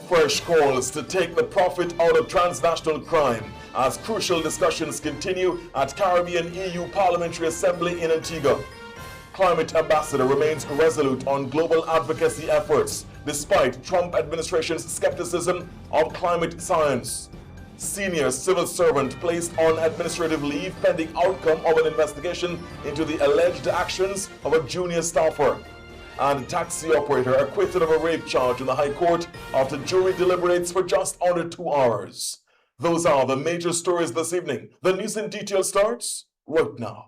Fresh calls to take the profit out of transnational crime as crucial discussions continue at Caribbean EU Parliamentary Assembly in Antigua. Climate ambassador remains resolute on global advocacy efforts despite Trump administration's skepticism of climate science. Senior civil servant placed on administrative leave pending outcome of an investigation into the alleged actions of a junior staffer. And taxi operator acquitted of a rape charge in the High Court after jury deliberates for just under 2 hours. Those are the major stories this evening. The news in detail starts right now.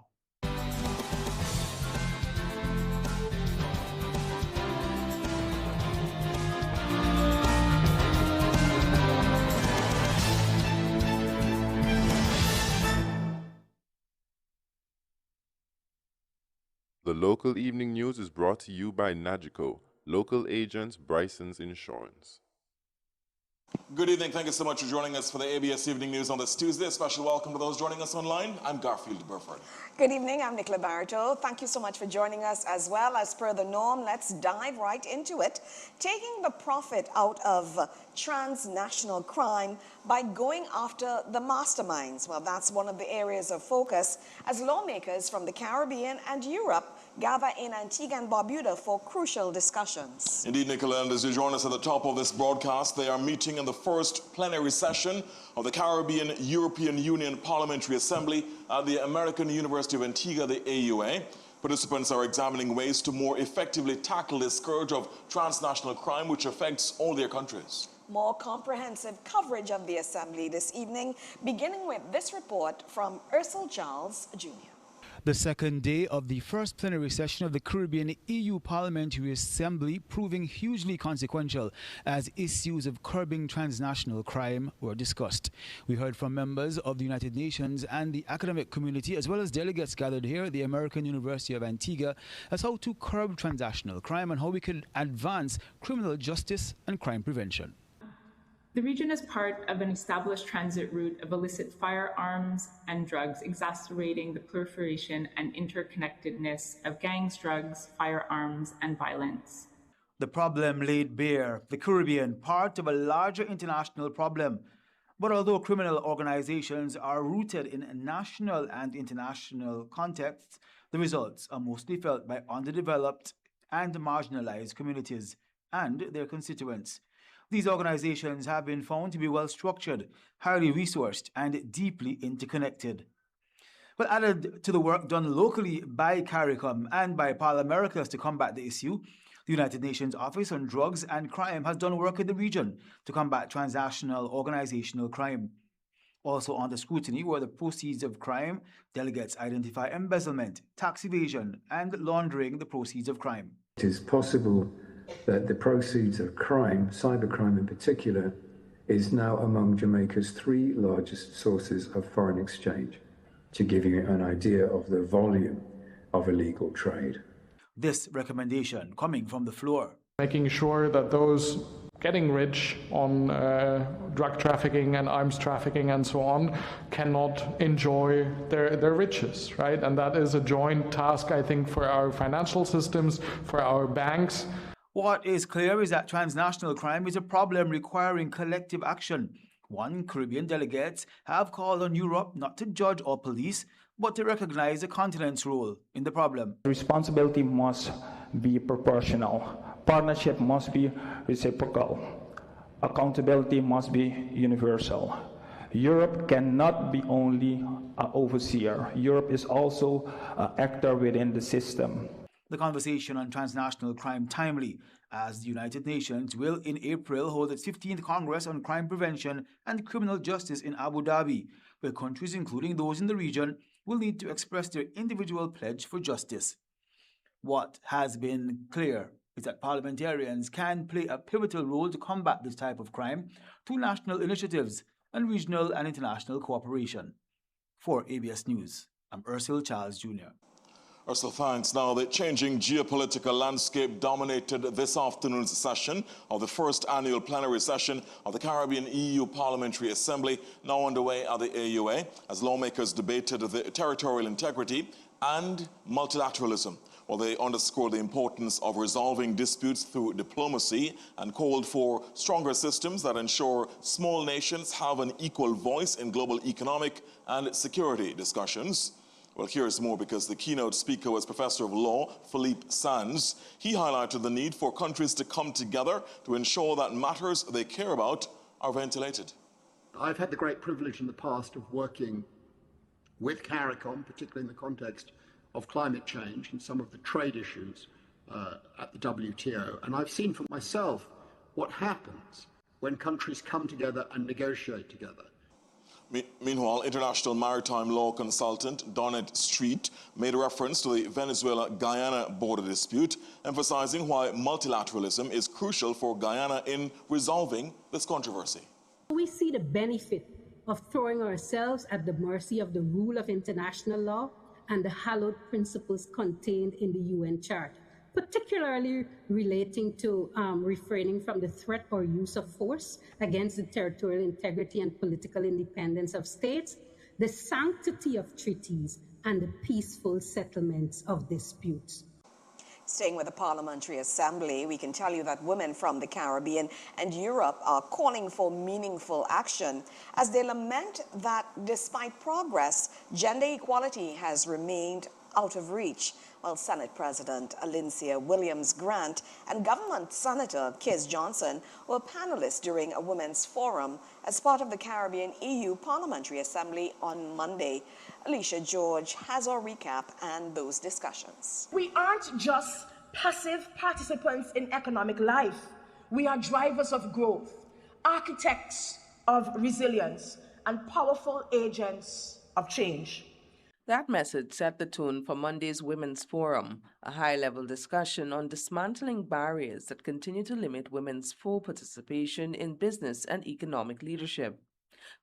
The local evening news is brought to you by Nagico, local agents Bryson's Insurance. Good evening. Thank you so much for joining us for the ABS Evening News on this Tuesday. A special welcome to those joining us online. I'm Garfield Burford. Good evening. I'm Nicola Barreto. Thank you so much for joining us as well. As per the norm, let's dive right into it. Taking the profit out of transnational crime by going after the masterminds. Well, that's one of the areas of focus as lawmakers from the Caribbean and Europe gather in Antigua and Barbuda for crucial discussions. Indeed, Nicola, and as you join us at the top of this broadcast, they are meeting in the first plenary session of the Caribbean European Union Parliamentary Assembly at the American University of Antigua, the AUA. Participants are examining ways to more effectively tackle this scourge of transnational crime which affects all their countries. More comprehensive coverage of the Assembly this evening, beginning with this report from Ursel Charles Jr. The second day of the first plenary session of the Caribbean EU Parliamentary Assembly proving hugely consequential as issues of curbing transnational crime were discussed. We heard from members of the United Nations and the academic community as well as delegates gathered here at the American University of Antigua as how to curb transnational crime and how we can advance criminal justice and crime prevention. The region is part of an established transit route of illicit firearms and drugs, exacerbating the proliferation and interconnectedness of gangs, drugs, firearms, and violence. The problem laid bare, the Caribbean, part of a larger international problem. But although criminal organizations are rooted in national and international contexts, the results are mostly felt by underdeveloped and marginalized communities and their constituents. These organizations have been found to be well-structured, highly resourced, and deeply interconnected. But added to the work done locally by CARICOM and by Parl-Americas to combat the issue, the United Nations Office on Drugs and Crime has done work in the region to combat transnational organizational crime. Also under scrutiny were the proceeds of crime. Delegates identify embezzlement, tax evasion, and laundering the proceeds of crime. It is possible that the proceeds of crime, cybercrime in particular, is now among Jamaica's 3 largest sources of foreign exchange, to give you an idea of the volume of illegal trade. This recommendation coming from the floor. Making sure that those getting rich on drug trafficking and arms trafficking and so on cannot enjoy their riches, right? And that is a joint task, I think, for our financial systems, for our banks. What is clear is that transnational crime is a problem requiring collective action. One Caribbean delegates have called on Europe not to judge or police, but to recognize the continent's role in the problem. Responsibility must be proportional. Partnership must be reciprocal. Accountability must be universal. Europe cannot be only an overseer. Europe is also an actor within the system. The conversation on transnational crime timely, as the United Nations will in April hold its 15th Congress on Crime Prevention and Criminal Justice in Abu Dhabi, where countries including those in the region will need to express their individual pledge for justice. What has been clear is that parliamentarians can play a pivotal role to combat this type of crime through national initiatives and regional and international cooperation. For ABS News, I'm Ursel Charles Jr. Ursula, thanks. Now, the changing geopolitical landscape dominated this afternoon's session of the first annual plenary session of the Caribbean EU Parliamentary Assembly, now underway at the AUA, as lawmakers debated the territorial integrity and multilateralism. Well, they underscored the importance of resolving disputes through diplomacy and called for stronger systems that ensure small nations have an equal voice in global economic and security discussions. Well, here's more because the keynote speaker was Professor of Law Philippe Sands. He highlighted the need for countries to come together to ensure that matters they care about are ventilated. I've had the great privilege in the past of working with CARICOM, particularly in the context of climate change and some of the trade issues at the WTO. And I've seen for myself what happens when countries come together and negotiate together. Meanwhile, international maritime law consultant Donnet Street made a reference to the Venezuela-Guyana border dispute, emphasizing why multilateralism is crucial for Guyana in resolving this controversy. We see the benefit of throwing ourselves at the mercy of the rule of international law and the hallowed principles contained in the UN Charter, particularly relating to refraining from the threat or use of force against the territorial integrity and political independence of states, the sanctity of treaties, and the peaceful settlements of disputes. Staying with the Parliamentary Assembly, we can tell you that women from the Caribbean and Europe are calling for meaningful action as they lament that despite progress, gender equality has remained out of reach. While Senate President Alincia Williams-Grant and Government Senator Kis Johnson were panelists during a women's forum as part of the Caribbean EU Parliamentary Assembly on Monday. Alicia George has our recap and those discussions. We aren't just passive participants in economic life. We are drivers of growth, architects of resilience, and powerful agents of change. That message set the tone for Monday's Women's Forum, a high-level discussion on dismantling barriers that continue to limit women's full participation in business and economic leadership.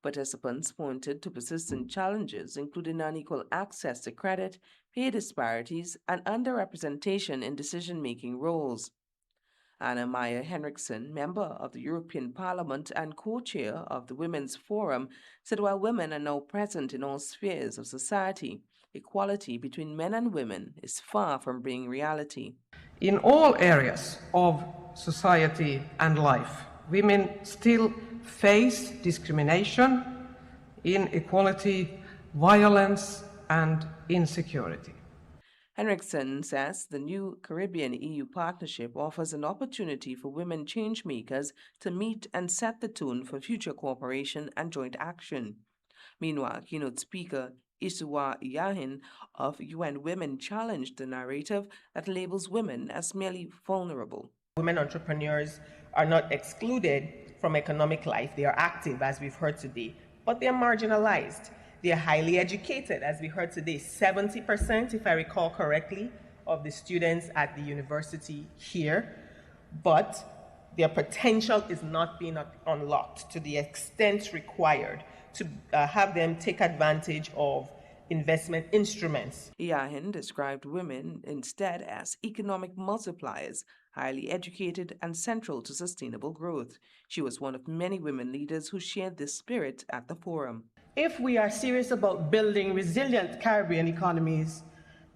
Participants pointed to persistent challenges, including unequal access to credit, pay disparities, and underrepresentation in decision-making roles. Anna Maya Henriksen, member of the European Parliament and co-chair of the Women's Forum, said while women are now present in all spheres of society, equality between men and women is far from being reality. In all areas of society and life, women still face discrimination, inequality, violence, and insecurity. Henriksen says the new Caribbean-EU partnership offers an opportunity for women changemakers to meet and set the tone for future cooperation and joint action. Meanwhile, keynote speaker Isuwa Yahin of UN Women challenged the narrative that labels women as merely vulnerable. Women entrepreneurs are not excluded from economic life. They are active, as we've heard today, but they are marginalized. They are highly educated, as we heard today. 70%, if I recall correctly, of the students at the university here, but their potential is not being unlocked to the extent required to have them take advantage of investment instruments. Yahin described women instead as economic multipliers, highly educated and central to sustainable growth. She was one of many women leaders who shared this spirit at the forum. If we are serious about building resilient Caribbean economies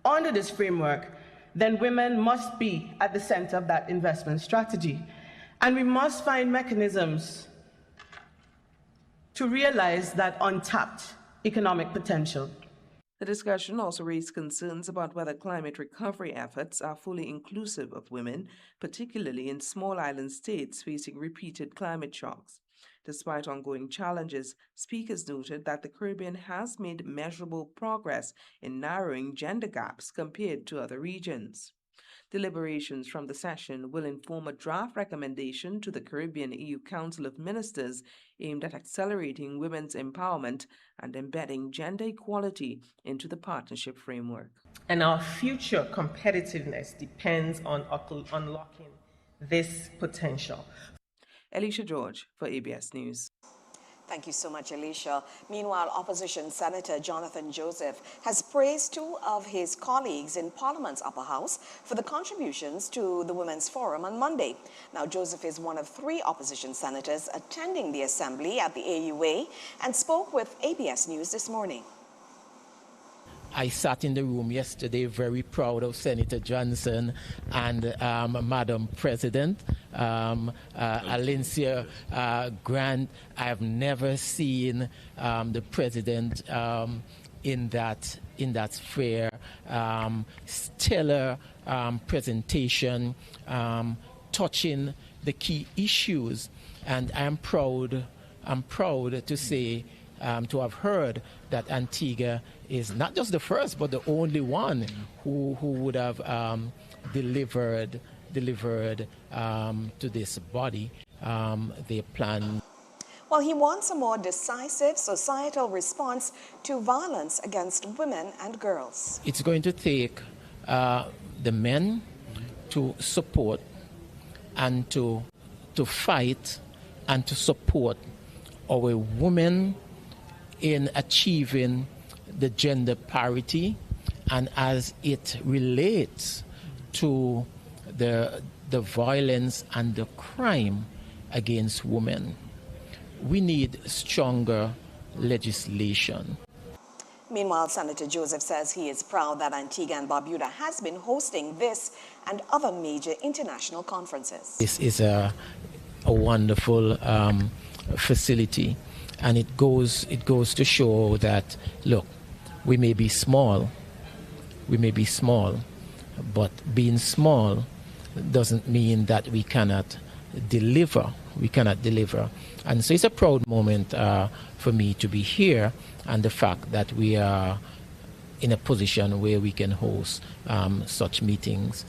under this framework, then women must be at the center of that investment strategy. And we must find mechanisms to realize that untapped economic potential. The discussion also raised concerns about whether climate recovery efforts are fully inclusive of women, particularly in small island states facing repeated climate shocks. Despite ongoing challenges, speakers noted that the Caribbean has made measurable progress in narrowing gender gaps compared to other regions. Deliberations from the session will inform a draft recommendation to the Caribbean EU Council of Ministers aimed at accelerating women's empowerment and embedding gender equality into the partnership framework. And our future competitiveness depends on unlocking this potential. Alicia George for ABS News. Thank you so much, Alicia. Meanwhile, opposition Senator Jonathan Joseph has praised two of his colleagues in Parliament's upper house for the contributions to the Women's Forum on Monday. Now, Joseph is one of three opposition senators attending the assembly at the AUA and spoke with ABS News this morning. I sat in the room yesterday very proud of Senator Johnson and Madam President, Alicia Grant. I have never seen the President in that sphere. Stellar presentation, touching the key issues, and I'm proud to say, to have heard that Antigua is not just the first, but the only one who would have delivered to this body their plan. Well, he wants a more decisive societal response to violence against women and girls. It's going to take the men to support and to fight and to support our women in achieving the gender parity, and as it relates to the violence and the crime against women. We need stronger legislation. Meanwhile, Senator Joseph says he is proud that Antigua and Barbuda has been hosting this and other major international conferences. This is a wonderful facility, and it goes to show that, look, we may be small, but being small doesn't mean that we cannot deliver. And so it's a proud moment for me to be here, and the fact that we are in a position where we can host such meetings.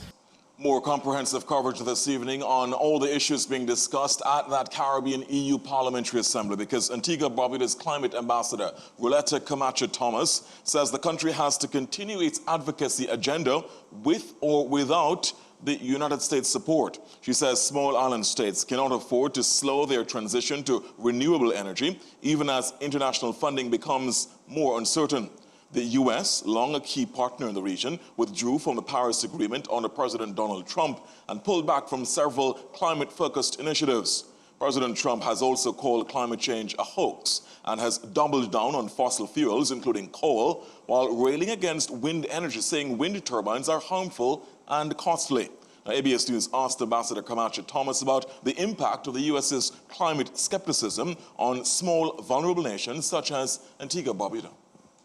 More comprehensive coverage this evening on all the issues being discussed at that Caribbean EU Parliamentary Assembly, because Antigua Barbuda's climate ambassador, Roletta Camacho Thomas, says the country has to continue its advocacy agenda with or without the United States support. She says small island states cannot afford to slow their transition to renewable energy, even as international funding becomes more uncertain. The U.S., long a key partner in the region, withdrew from the Paris Agreement under President Donald Trump and pulled back from several climate-focused initiatives. President Trump has also called climate change a hoax and has doubled down on fossil fuels, including coal, while railing against wind energy, saying wind turbines are harmful and costly. Now, ABS News asked Ambassador Camacho Thomas about the impact of the U.S.'s climate skepticism on small, vulnerable nations such as Antigua Barbuda.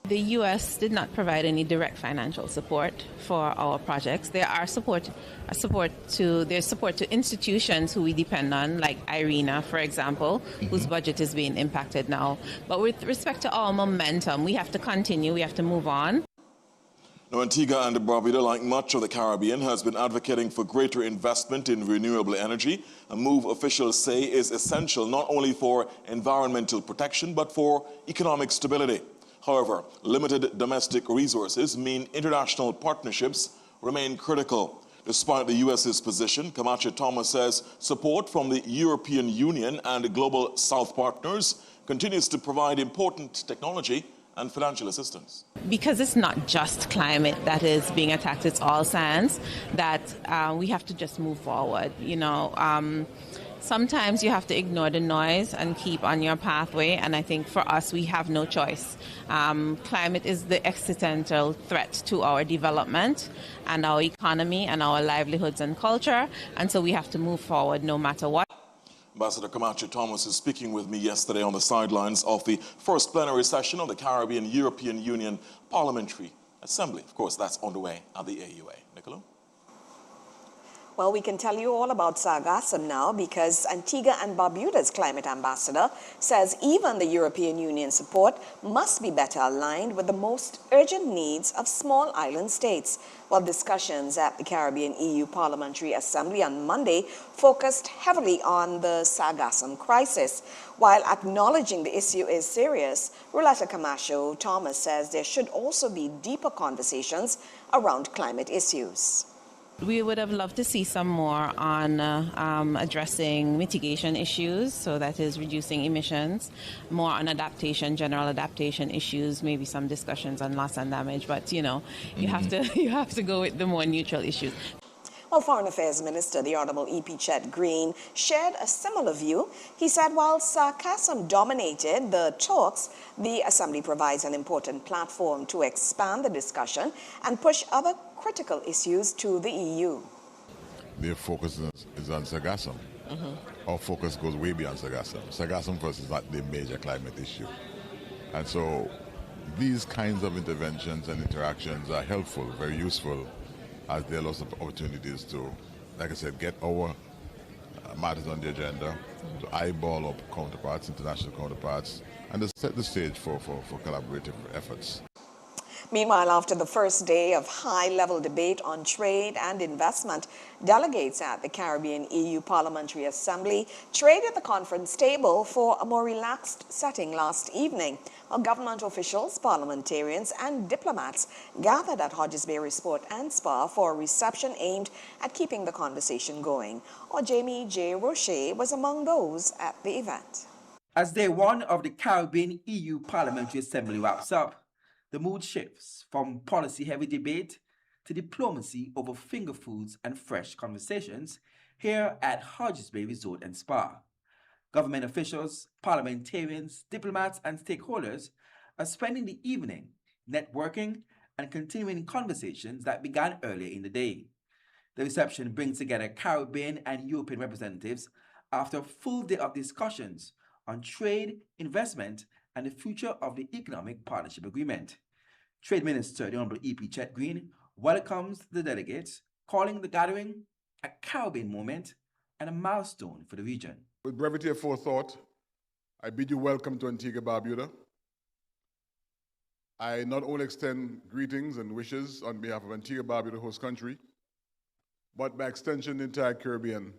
The U.S. did not provide any direct financial support for our projects. There are support to institutions who we depend on, like IRENA, for example, whose budget is being impacted now. But with respect to our momentum, we have to continue, we have to move on. Now, Antigua and Barbuda, like much of the Caribbean, has been advocating for greater investment in renewable energy, a move officials say is essential not only for environmental protection, but for economic stability. However, limited domestic resources mean international partnerships remain critical. Despite the U.S.'s position, Camacho Thomas says support from the European Union and Global South partners continues to provide important technology and financial assistance. Because it's not just climate that is being attacked, it's all science, that we have to just move forward. Sometimes you have to ignore the noise and keep on your pathway, and I think for us, we have no choice. Climate is the existential threat to our development and our economy and our livelihoods and culture, and so we have to move forward no matter what. Ambassador Camacho Thomas is speaking with me yesterday on the sidelines of the first plenary session of the Caribbean European Union Parliamentary Assembly. Of course, that's on the way at the AUA. Nicola? Well, we can tell you all about Sargassum now, because Antigua and Barbuda's climate ambassador says even the European Union support must be better aligned with the most urgent needs of small island states. While discussions at the Caribbean EU Parliamentary Assembly on Monday focused heavily on the Sargassum crisis. While acknowledging the issue is serious, Roletta Camacho Thomas says there should also be deeper conversations around climate issues. We would have loved to see some more on addressing mitigation issues, so that is reducing emissions, more on adaptation, general adaptation issues, maybe some discussions on loss and damage, but you have to go with the more neutral issues. Well, Foreign Affairs Minister, the Honorable E.P. Chet Green, shared a similar view. He said while sarcasm dominated the talks, the Assembly provides an important platform to expand the discussion and push other critical issues to the EU. Their focus is on sargassum. Our focus goes way beyond sargassum. Sargassum first is not the major climate issue. And so these kinds of interventions and interactions are helpful, very useful, as there are lots of opportunities to, like I said, get our matters on the agenda, to eyeball up counterparts, international counterparts, and to set the stage for collaborative efforts. Meanwhile, after the first day of high-level debate on trade and investment, delegates at the Caribbean EU Parliamentary Assembly traded the conference table for a more relaxed setting last evening. Government officials, parliamentarians and diplomats gathered at Hodges Bay Resort and Spa for a reception aimed at keeping the conversation going. Jamie J. Roche was among those at the event. As day one of the Caribbean EU Parliamentary Assembly wraps up, the mood shifts from policy-heavy debate to diplomacy over finger foods and fresh conversations here at Hodges Bay Resort and Spa. Government officials, parliamentarians, diplomats and stakeholders are spending the evening networking and continuing conversations that began earlier in the day. The reception brings together Caribbean and European representatives after a full day of discussions on trade, investment and the future of the Economic Partnership Agreement. Trade Minister, the Honorable E.P. Chet Green, welcomes the delegates, calling the gathering a Caribbean moment and a milestone for the region. With brevity of forethought, I bid you welcome to Antigua Barbuda. I not only extend greetings and wishes on behalf of Antigua Barbuda, host country, but by extension the entire Caribbean,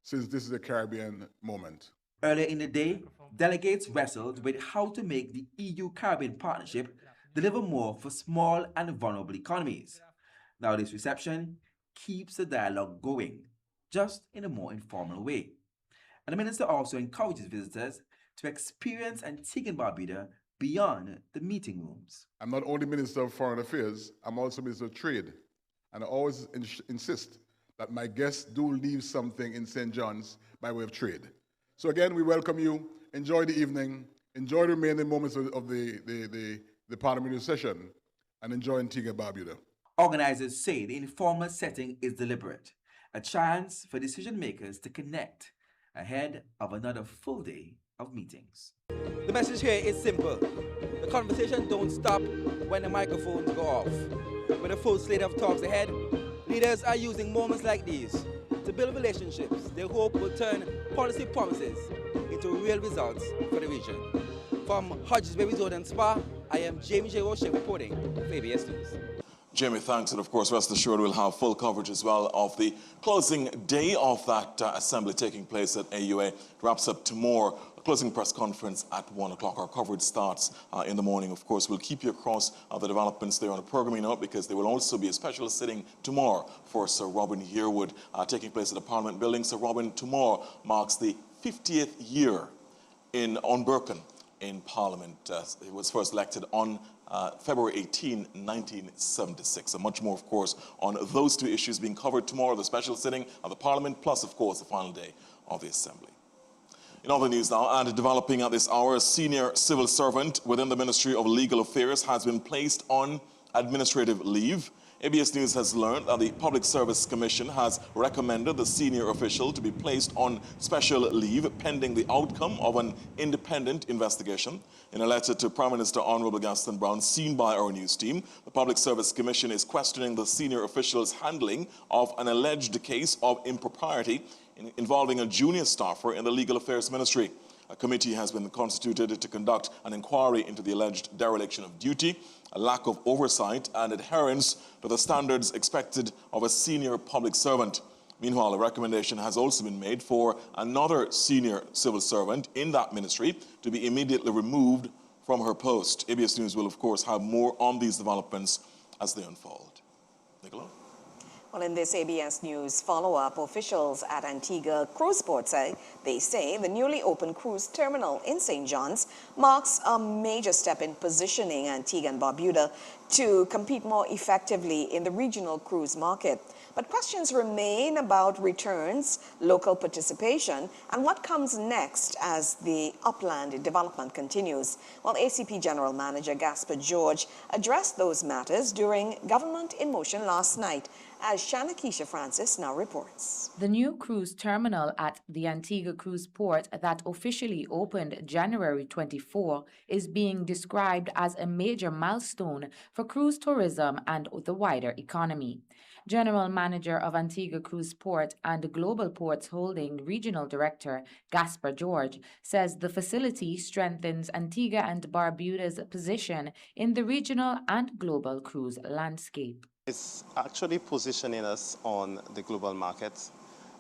since this is a Caribbean moment. Earlier in the day, delegates wrestled with how to make the EU-Caribbean partnership deliver more for small and vulnerable economies. Now this reception keeps the dialogue going, just in a more informal way. And the minister also encourages visitors to experience Antigua and Barbuda beyond the meeting rooms. I'm not only Minister of Foreign Affairs, I'm also Minister of Trade. And I always insist that my guests do leave something in St. John's by way of trade. So again, we welcome you. Enjoy the evening. Enjoy the remaining moments of the parliamentary session, and enjoy Antigua Barbuda. Organizers say the informal setting is deliberate, a chance for decision makers to connect ahead of another full day of meetings. The message here is simple. The conversation don't stop when the microphones go off. With a full slate of talks ahead, leaders are using moments like these to build relationships they hope will turn policy promises into real results for the region. From Hodges Bay Resort and Spa, I am Jamie J. Roche reporting for ABS News. Jamie, thanks. And of course, rest assured we'll have full coverage as well of the closing day of that assembly taking place at AUA. It wraps up tomorrow. A closing press conference at 1 o'clock. Our coverage starts in the morning. Of course, we'll keep you across the developments there on a programming note, because there will also be a special sitting tomorrow for Sir Robin Yearwood taking place at the Parliament Building. Sir Robin, tomorrow marks the 50th year on Birkin in Parliament. He was first elected on February 18, 1976. And much more, of course, on those two issues being covered tomorrow, the special sitting of the Parliament, plus, of course, the final day of the Assembly. In other news now, and developing at this hour, a senior civil servant within the Ministry of Legal Affairs has been placed on administrative leave. ABS News has learned that the Public Service Commission has recommended the senior official to be placed on special leave pending the outcome of an independent investigation. In a letter to Prime Minister Honorable Gaston Brown, seen by our news team, the Public Service Commission is questioning the senior official's handling of an alleged case of impropriety involving a junior staffer in the Legal Affairs Ministry. A committee has been constituted to conduct an inquiry into the alleged dereliction of duty, a lack of oversight, and adherence to the standards expected of a senior public servant. Meanwhile, a recommendation has also been made for another senior civil servant in that ministry to be immediately removed from her post. ABS News will, of course, have more on these developments as they unfold. Nicola? Well, in this ABS News follow-up, officials at Antigua Cruise Port say the newly opened cruise terminal in St. John's marks a major step in positioning Antigua and Barbuda to compete more effectively in the regional cruise market. But questions remain about returns, local participation, and what comes next as the upland development continues. Well, ACP General Manager Gaspar George addressed those matters during Government in Motion last night, as Shanakisha Francis now reports. The new cruise terminal at the Antigua Cruise Port that officially opened January 24 is being described as a major milestone for cruise tourism and the wider economy. General Manager of Antigua Cruise Port and Global Ports Holding Regional Director Gaspar George says the facility strengthens Antigua and Barbuda's position in the regional and global cruise landscape. It's actually positioning us on the global market,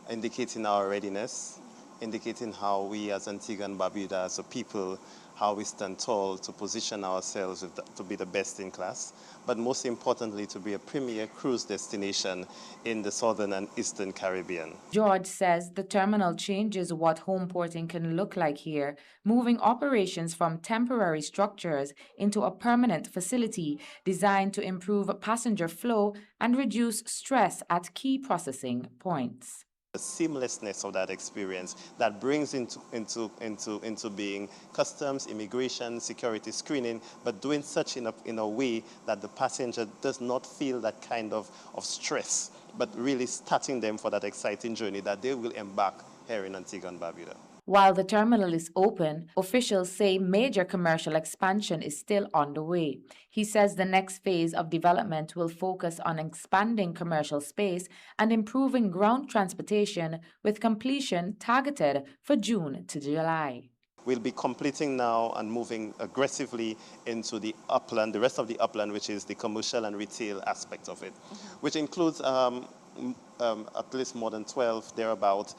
indicating our readiness, indicating how we as Antigua and Barbuda as a people, how we stand tall to position ourselves to be the best in class, but most importantly to be a premier cruise destination in the southern and eastern Caribbean. George says the terminal changes what home porting can look like here, moving operations from temporary structures into a permanent facility designed to improve passenger flow and reduce stress at key processing points. The seamlessness of that experience that brings into being customs, immigration, security screening, but doing such in a way that the passenger does not feel that kind of stress, but really starting them for that exciting journey that they will embark here in Antigua and Barbuda. While the terminal is open, officials say major commercial expansion is still on the way. He says the next phase of development will focus on expanding commercial space and improving ground transportation, with completion targeted for June to July. We'll be completing now and moving aggressively into the upland, the rest of the upland, which is the commercial and retail aspect of it, which includes at least more than 12, thereabout,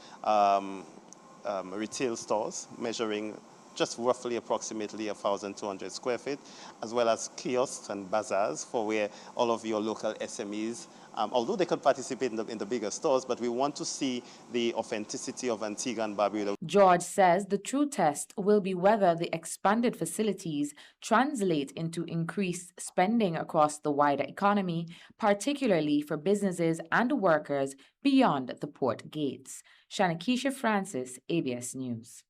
retail stores measuring just roughly approximately 1,200 square feet, as well as kiosks and bazaars for where all of your local SMEs, although they could participate in the bigger stores, but we want to see the authenticity of Antigua and Barbuda. George says the true test will be whether the expanded facilities translate into increased spending across the wider economy, particularly for businesses and workers beyond the port gates. Shanakisha Francis, ABS News.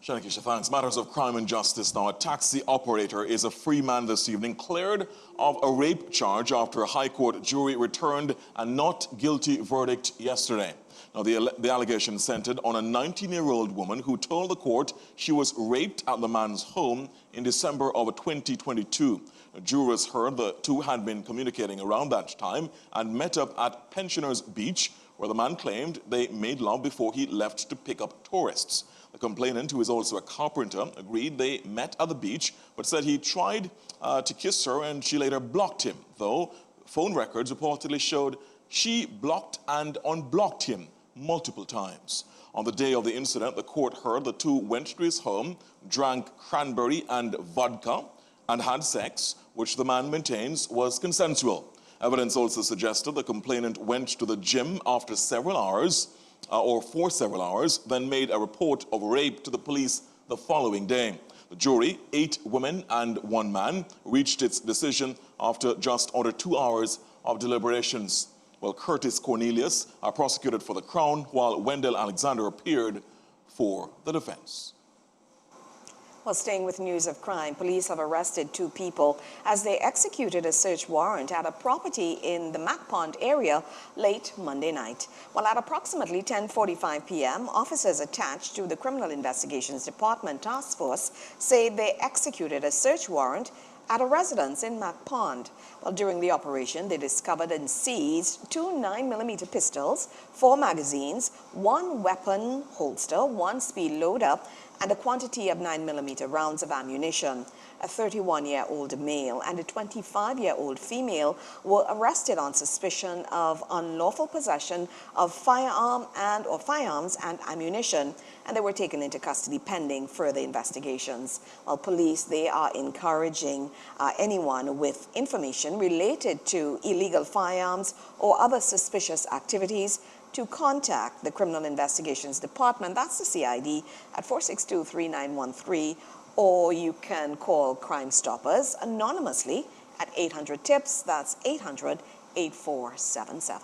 Shanakisha, thanks. Matters of crime and justice now. A taxi operator is a free man this evening, cleared of a rape charge after a High Court jury returned a not guilty verdict yesterday. Now, the allegation centered on a 19-year-old woman who told the court she was raped at the man's home in December of 2022. Jurors heard the two had been communicating around that time and met up at Pensioners Beach, where the man claimed they made love before he left to pick up tourists. The complainant, who is also a carpenter, agreed they met at the beach, but said he tried to kiss her and she later blocked him, though phone records reportedly showed she blocked and unblocked him multiple times. On the day of the incident, the court heard the two went to his home, drank cranberry and vodka, and had sex, which the man maintains was consensual. Evidence also suggested the complainant went to the gym after several hours, or for several hours, then made a report of rape to the police the following day. The jury, 8 women and 1 man, reached its decision after just under 2 hours of deliberations. Well, Curtis Cornelius are prosecuted for the Crown, while Wendell Alexander appeared for the defense. Well, staying with news of crime, police have arrested 2 people as they executed a search warrant at a property in the Mac Pond area late Monday night. Well, at approximately 10:45 p.m., officers attached to the Criminal Investigations Department Task Force say they executed a search warrant at a residence in Mac Pond. Well, during the operation, they discovered and seized 2 9mm pistols, 4 magazines, 1 weapon holster, 1 speed loader, and a quantity of 9mm rounds of ammunition. a 31-year-old male and a 25-year-old female were arrested on suspicion of unlawful possession of firearms and ammunition, and they were taken into custody pending further investigations. While police, they are encouraging anyone with information related to illegal firearms or other suspicious activities to contact the Criminal Investigations Department, that's the CID, at 462-3913, or you can call Crime Stoppers anonymously at 800-TIPS, that's 800-8477.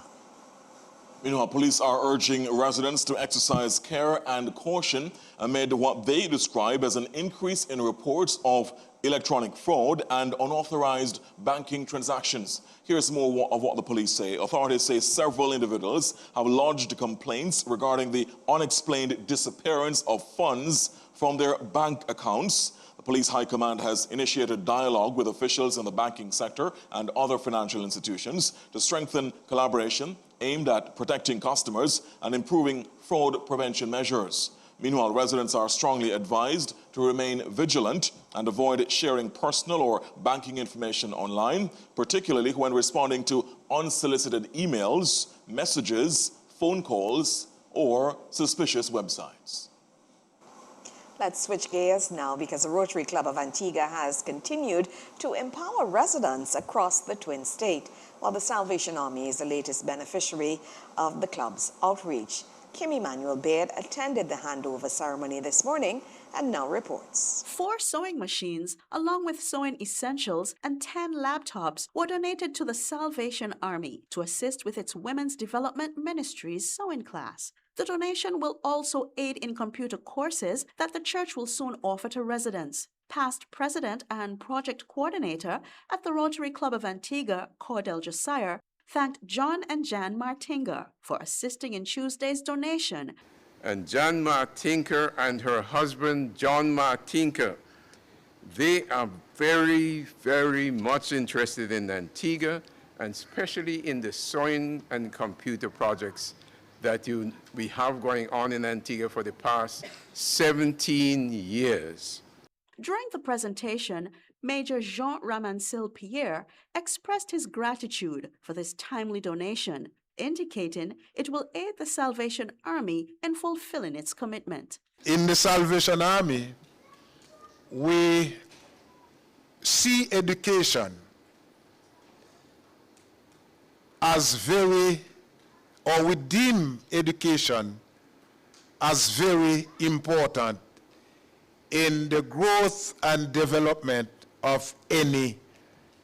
Meanwhile, police are urging residents to exercise care and caution amid what they describe as an increase in reports of electronic fraud and unauthorized banking transactions. Here's more of what the police say. Authorities say several individuals have lodged complaints regarding the unexplained disappearance of funds from their bank accounts. The police high command has initiated dialogue with officials in the banking sector and other financial institutions to strengthen collaboration aimed at protecting customers and improving fraud prevention measures. Meanwhile, residents are strongly advised to remain vigilant and avoid sharing personal or banking information online, particularly when responding to unsolicited emails, messages, phone calls, or suspicious websites. Let's switch gears now, because the Rotary Club of Antigua has continued to empower residents across the Twin State, while the Salvation Army is the latest beneficiary of the club's outreach. Kim Emmanuel Baird attended the handover ceremony this morning and now reports. 4 sewing machines, along with sewing essentials and 10 laptops, were donated to the Salvation Army to assist with its Women's Development Ministries sewing class. The donation will also aid in computer courses that the church will soon offer to residents. Past president and project coordinator at the Rotary Club of Antigua, Cordell Josiah, thanked John and Jan Martinga for assisting in Tuesday's donation. And Jan Martinka and her husband, John Martinka, they are very, very much interested in Antigua, and especially in the sewing and computer projects that we have going on in Antigua for the past 17 years. During the presentation, Major Jean Ramancil Pierre expressed his gratitude for this timely donation, indicating it will aid the Salvation Army in fulfilling its commitment. In the Salvation Army, we see education as we deem education as very important in the growth and development of any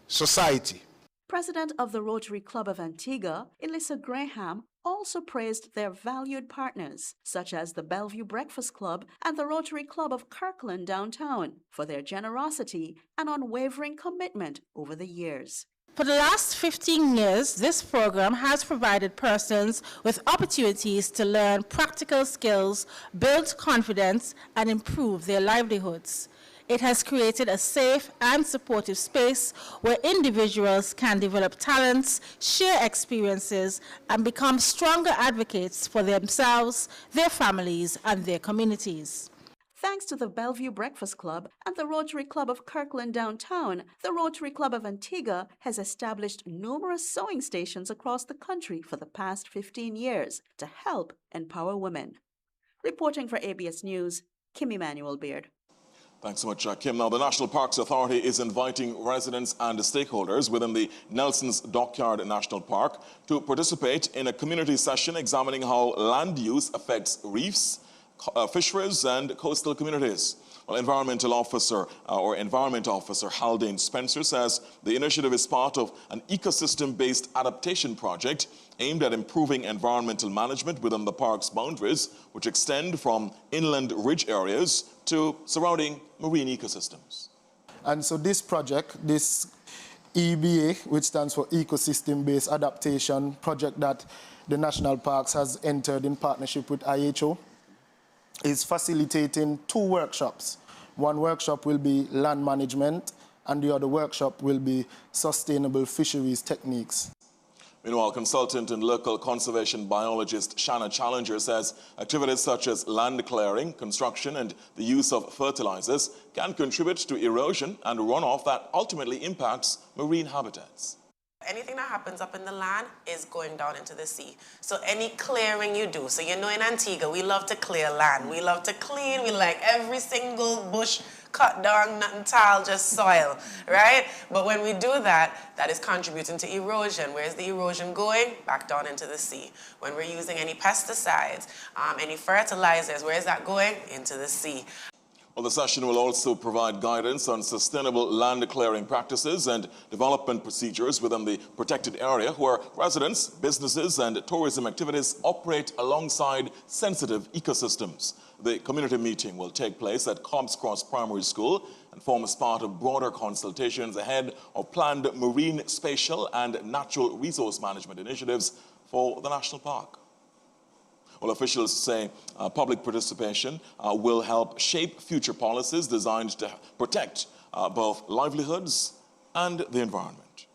society. President of the Rotary Club of Antigua, Elissa Graham, also praised their valued partners, such as the Bellevue Breakfast Club and the Rotary Club of Kirkland Downtown, for their generosity and unwavering commitment over the years. For the last 15 years, this program has provided persons with opportunities to learn practical skills, build confidence, and improve their livelihoods. It has created a safe and supportive space where individuals can develop talents, share experiences, and become stronger advocates for themselves, their families, and their communities. Thanks to the Bellevue Breakfast Club and the Rotary Club of Kirkland Downtown, the Rotary Club of Antigua has established numerous sewing stations across the country for the past 15 years to help empower women. Reporting for ABS News, Kim Emmanuel Baird. Thanks so much, Kim. Now, the National Parks Authority is inviting residents and stakeholders within the Nelson's Dockyard National Park to participate in a community session examining how land use affects reefs, fisheries, and coastal communities. Well, Environment Officer Haldane Spencer says the initiative is part of an ecosystem-based adaptation project aimed at improving environmental management within the park's boundaries, which extend from inland ridge areas to surrounding marine ecosystems. And so this project, this EBA, which stands for Ecosystem-Based Adaptation project that the National Parks has entered in partnership with IHO, is facilitating 2 workshops. One workshop will be land management, and the other workshop will be sustainable fisheries techniques. Meanwhile, consultant and local conservation biologist Shanna Challenger says activities such as land clearing, construction, and the use of fertilizers can contribute to erosion and runoff that ultimately impacts marine habitats. Anything that happens up in the land is going down into the sea. So any clearing you do, so you know in Antigua, we love to clear land. We love to clean. We like every single bush cut down, nothing tile, just soil, right? But when we do that, that is contributing to erosion. Where's the erosion going? Back down into the sea. When we're using any pesticides, any fertilizers, where is that going? Into the sea. Well, the session will also provide guidance on sustainable land clearing practices and development procedures within the protected area where residents, businesses, and tourism activities operate alongside sensitive ecosystems. The community meeting will take place at Cobbs Cross Primary School and forms part of broader consultations ahead of planned marine, spatial, and natural resource management initiatives for the national park. Well, officials say public participation will help shape future policies designed to protect both livelihoods and the environment.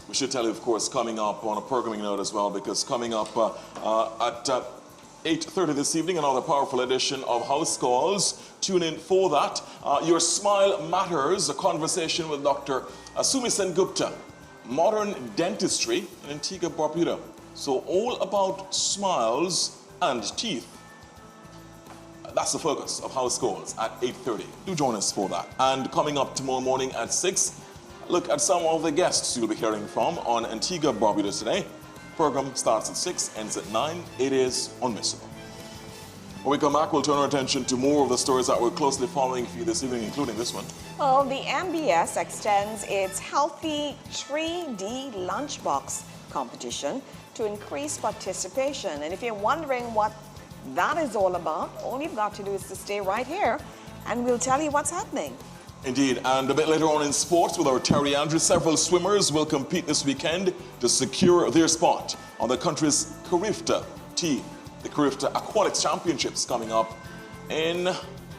We should tell you, of course, coming up on a programming note as well, because coming up at 8:30 this evening, another powerful edition of House Calls. Tune in for that. Your Smile Matters, a conversation with Dr. Sumi Sengupta, modern dentistry in Antigua, Barbuda. So all about smiles and teeth. That's the focus of House Calls at 8:30. Do join us for that. And coming up tomorrow morning at 6, look at some of the guests you'll be hearing from on Antigua, Barbuda today. Program starts at 6, ends at 9. It is unmissable. When we come back, we'll turn our attention to more of the stories that we're closely following for you this evening, including this one. Well, the MBS extends its Healthy 3D Lunchbox competition to increase participation. And if you're wondering what that is all about, all you've got to do is to stay right here and we'll tell you what's happening. Indeed, and a bit later on in sports with our Terry Andrews, several swimmers will compete this weekend to secure their spot on the country's Carifta team. The Carifta Aquatics Championships coming up in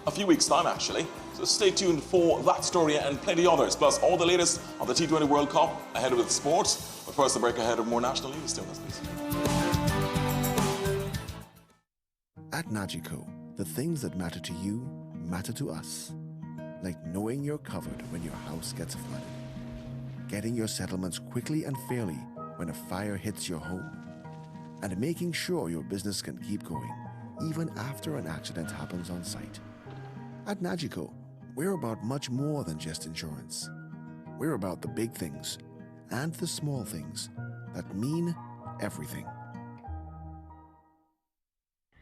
a few weeks' time, actually. So stay tuned for that story and plenty others, plus all the latest on the T20 World Cup ahead of the sports. But first, a break ahead of more national news. Stay with us, please. At Nagico, the things that matter to you matter to us. Like knowing you're covered when your house gets flooded, getting your settlements quickly and fairly when a fire hits your home, and making sure your business can keep going even after an accident happens on site. At Nagico, we're about much more than just insurance. We're about the big things and the small things that mean everything.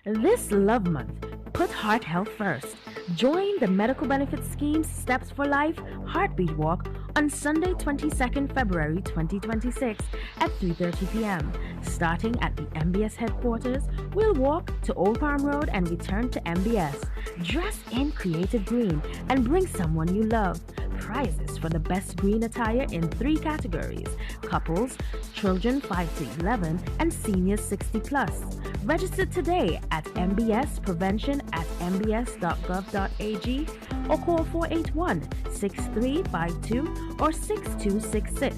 This Love Month, put heart health first. Join the Medical Benefits Scheme's Steps for Life Heartbeat Walk on Sunday, 22nd February 2026 at 3:30 p.m. Starting at the MBS headquarters, we'll walk to Old Farm Road and return to MBS. Dress in creative green and bring someone you love. Prizes for the best green attire in 3 categories: couples, children 5 to 11, and seniors 60 plus. Register today at mbsprevention@mbs.gov.ag or call 481-6352 or 6266.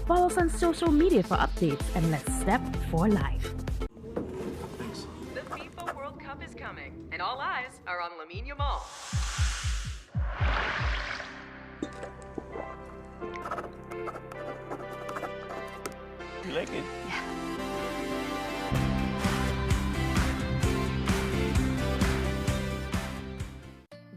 Follow us on social media for updates and let's step for life. The FIFA World Cup is coming and all eyes are on Lamine Yamal. You like it? Yeah.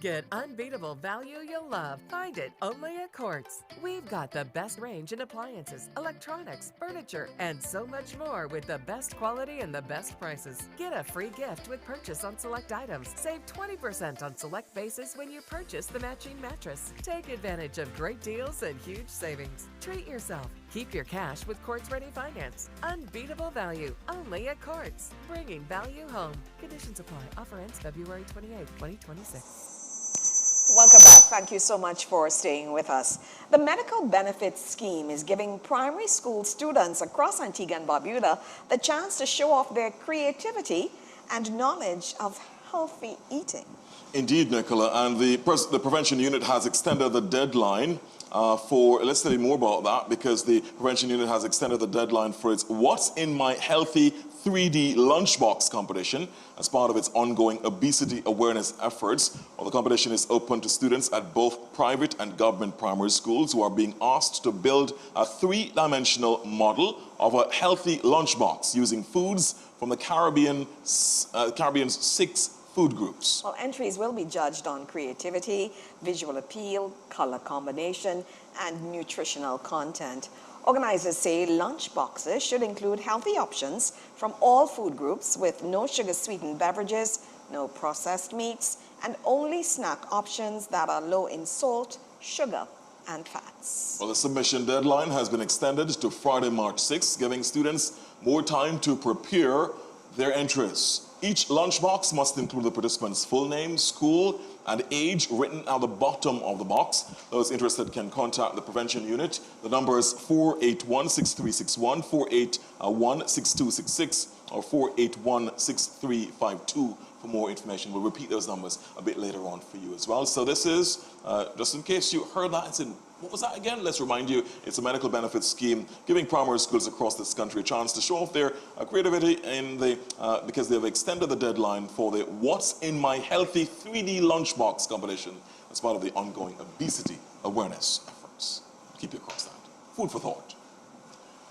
Get unbeatable value you'll love. Find it only at Quartz. We've got the best range in appliances, electronics, furniture, and so much more with the best quality and the best prices. Get a free gift with purchase on select items. Save 20% on select bases when you purchase the matching mattress. Take advantage of great deals and huge savings. Treat yourself. Keep your cash with Quartz Ready Finance. Unbeatable value only at Quartz. Bringing value home. Conditions apply. Offer ends February 28, 2026. Welcome back. Thank you so much for staying with us. The Medical Benefits Scheme is giving primary school students across Antigua and Barbuda the chance to show off their creativity and knowledge of healthy eating. Indeed, Nicola, and the Prevention Unit has extended the deadline let's tell you more about that, because the Prevention Unit has extended the deadline for its What's in My Healthy 3D Lunchbox competition as part of its ongoing obesity awareness efforts. Well, the competition is open to students at both private and government primary schools who are being asked to build a three-dimensional model of a healthy lunchbox using foods from the Caribbean's 6 food groups. Well, entries will be judged on creativity, visual appeal, color combination, and nutritional content. Organizers say lunch boxes should include healthy options from all food groups with no sugar-sweetened beverages, no processed meats, and only snack options that are low in salt, sugar, and fats. Well, the submission deadline has been extended to Friday, March 6th, giving students more time to prepare their entries. Each lunchbox must include the participant's full name, school, and age written at the bottom of the box. Those interested can contact the Prevention Unit. The number is 481-6361, 481-6266, or 481-6352 for more information. We'll repeat those numbers a bit later on for you as well. So this is, just in case you heard that and said, what was that again? Let's remind you, it's a medical benefits scheme giving primary schools across this country a chance to show off their creativity because they have extended the deadline for the What's in My Healthy 3D Lunchbox competition as part of the ongoing obesity awareness efforts. Keep you across that. Food for thought.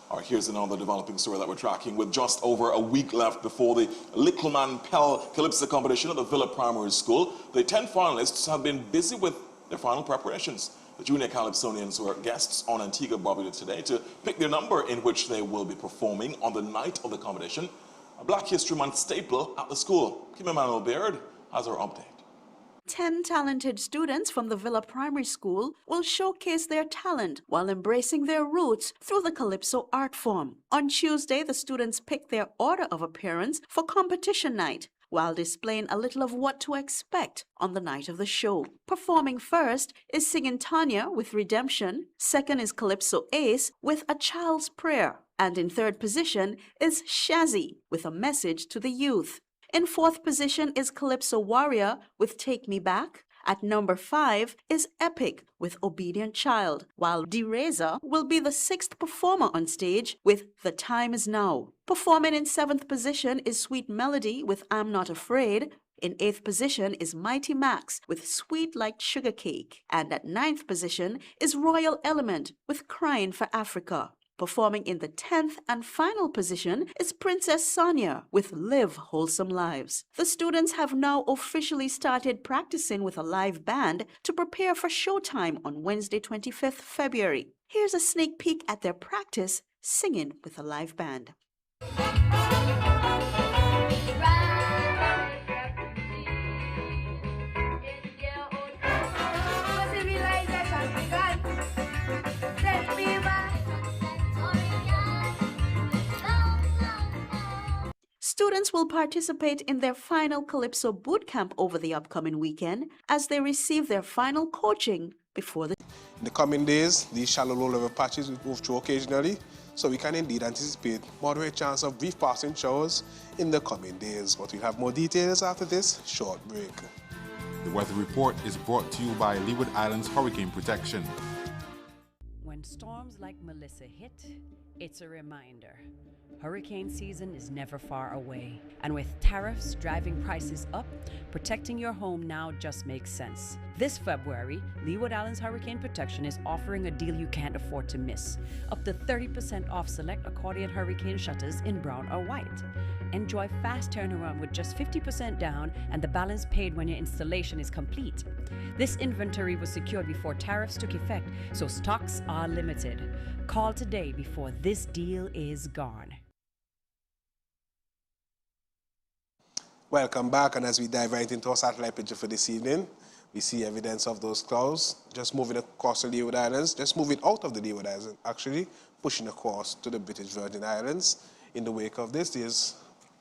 All right, here's another developing story that we're tracking. With just over a week left before the Littleman Pell Calypso competition at the Villa Primary School, the 10 finalists have been busy with their final preparations. The junior Calypsonians were guests on Antigua Barbuda today to pick their number in which they will be performing on the night of the competition. A Black History Month staple at the school. Kim Emmanuel Baird has our update. 10 talented students from the Villa Primary School will showcase their talent while embracing their roots through the Calypso art form. On Tuesday, the students picked their order of appearance for competition night, while displaying a little of what to expect on the night of the show. Performing first is Singing Tanya with Redemption, second is Calypso Ace with A Child's Prayer, and in third position is Shazzy with A Message to the Youth. In fourth position is Calypso Warrior with Take Me Back. At number 5 is Epic with Obedient Child, while D-Razor will be the 6th performer on stage with The Time Is Now. Performing in 7th position is Sweet Melody with I'm Not Afraid. In 8th position is Mighty Max with Sweet Like Sugar Cake. And at 9th position is Royal Element with Crying for Africa. Performing in the 10th and final position is Princess Sonia with Live Wholesome Lives. The students have now officially started practicing with a live band to prepare for showtime on Wednesday, 25th February. Here's a sneak peek at their practice singing with a live band. Students will participate in their final Calypso bootcamp over the upcoming weekend as they receive their final coaching before the... In the coming days, these shallow low-level patches will move through occasionally, so we can indeed anticipate moderate chance of brief passing showers in the coming days. But we'll have more details after this short break. The weather report is brought to you by Leeward Islands Hurricane Protection. When storms like Melissa hit, it's a reminder. Hurricane season is never far away, and with tariffs driving prices up, protecting your home now just makes sense. This February, Leeward Islands Hurricane Protection is offering a deal you can't afford to miss. Up to 30% off select accordion hurricane shutters in brown or white. Enjoy fast turnaround with just 50% down and the balance paid when your installation is complete. This inventory was secured before tariffs took effect, so stocks are limited. Call today before this deal is gone. Welcome back, and as we dive right into our satellite picture for this evening, we see evidence of those clouds just moving across the Leeward Islands, just moving out of the Leeward Islands, actually pushing across to the British Virgin Islands. In the wake of this, there's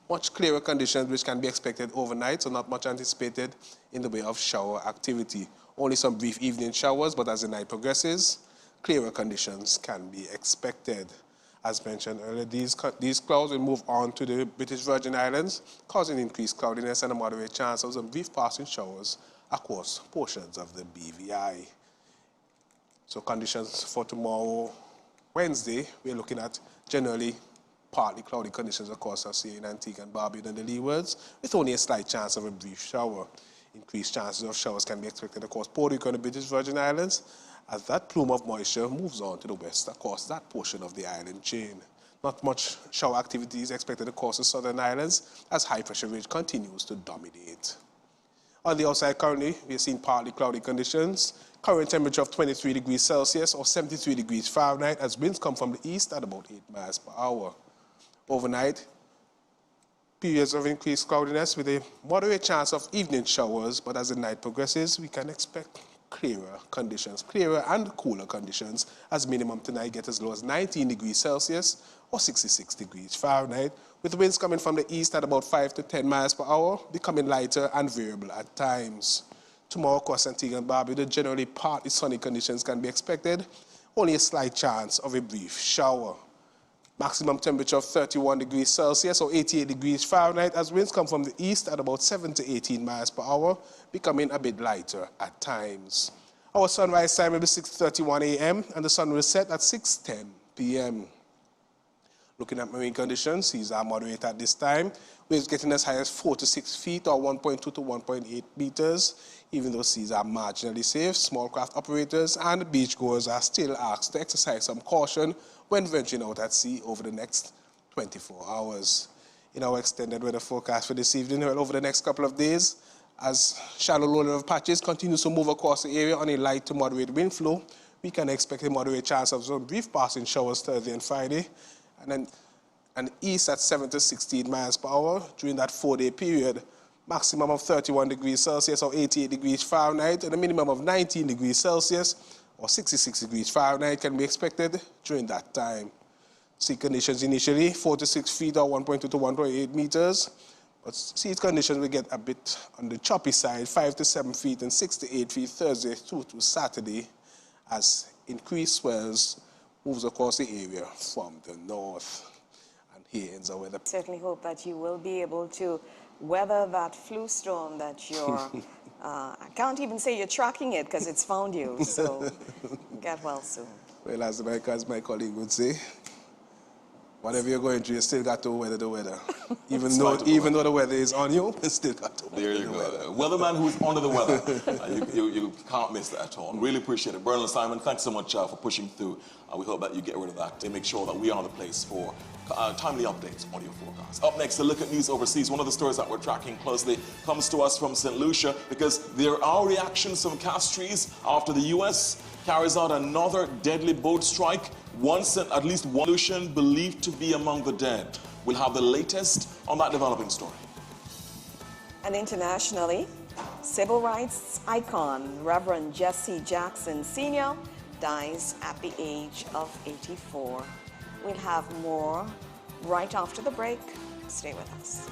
much clearer conditions which can be expected overnight, so not much anticipated in the way of shower activity. Only some brief evening showers, but as the night progresses, clearer conditions can be expected. As mentioned earlier, these clouds will move on to the British Virgin Islands, causing increased cloudiness and a moderate chance of some brief passing showers across portions of the BVI. So conditions for tomorrow, Wednesday, we're looking at generally partly cloudy conditions across Australia in Antigua and Barbuda and the Leewards, with only a slight chance of a brief shower. Increased chances of showers can be expected across Puerto Rico and the British Virgin Islands, as that plume of moisture moves on to the west across that portion of the island chain. Not much shower activity is expected across the southern islands as high pressure ridge continues to dominate. On the outside currently, we are seeing partly cloudy conditions. Current temperature of 23 degrees Celsius or 73 degrees Fahrenheit as winds come from the east at about 8 miles per hour. Overnight, periods of increased cloudiness with a moderate chance of evening showers, but as the night progresses, we can expect clearer and cooler conditions, as minimum tonight get as low as 19 degrees Celsius or 66 degrees Fahrenheit, with winds coming from the east at about 5 to 10 miles per hour, becoming lighter and variable at times. Tomorrow, across Antigua and Barbuda, generally partly sunny conditions can be expected, only a slight chance of a brief shower. Maximum temperature of 31 degrees Celsius or 88 degrees Fahrenheit as winds come from the east at about 7 to 18 miles per hour, becoming a bit lighter at times. Our sunrise time will be 6:31 a.m. and the sun will set at 6:10 p.m. Looking at marine conditions, seas are moderate at this time. Waves getting as high as 4 to 6 feet or 1.2 to 1.8 meters. Even though seas are marginally safe, small craft operators and beachgoers are still asked to exercise some caution when venturing out at sea over the next 24 hours. In our extended weather forecast for this evening, well, over the next couple of days, as shallow low-level patches continue to move across the area on a light to moderate wind flow, we can expect a moderate chance of some brief passing showers Thursday and Friday, and then an east at 7 to 16 miles per hour during that 4-day period. Maximum of 31 degrees Celsius or 88 degrees Fahrenheit and a minimum of 19 degrees Celsius or 66 degrees Fahrenheit can be expected during that time. Sea conditions initially 4 to 6 feet or 1.2 to 1.8 meters, but sea conditions will get a bit on the choppy side, 5 to 7 feet and 6 to 8 feet Thursday through to Saturday as increased swells moves across the area from the north. And here ends our weather. Certainly hope that you will be able to weather that flu storm that you're, I can't even say you're tracking it because it's found you, so get well soon. Well, as my colleague would say, whatever you're going through, you still got to weather the weather. Even though the weather is on you, you still got to weather the weather. There you go. Weatherman who's under the weather. You can't miss that at all. Really appreciate it. Bernal Simon, thanks so much for pushing through. We hope that you get rid of that and make sure that we are the place for timely updates on your forecast. Up next, a look at news overseas. One of the stories that we're tracking closely comes to us from St. Lucia because there are reactions from Castries after the U.S. carries out another deadly boat strike. At least one Lucian believed to be among the dead. We'll have the latest on that developing story. And internationally, civil rights icon Reverend Jesse Jackson Sr. dies at the age of 84. We'll have more right after the break. Stay with us.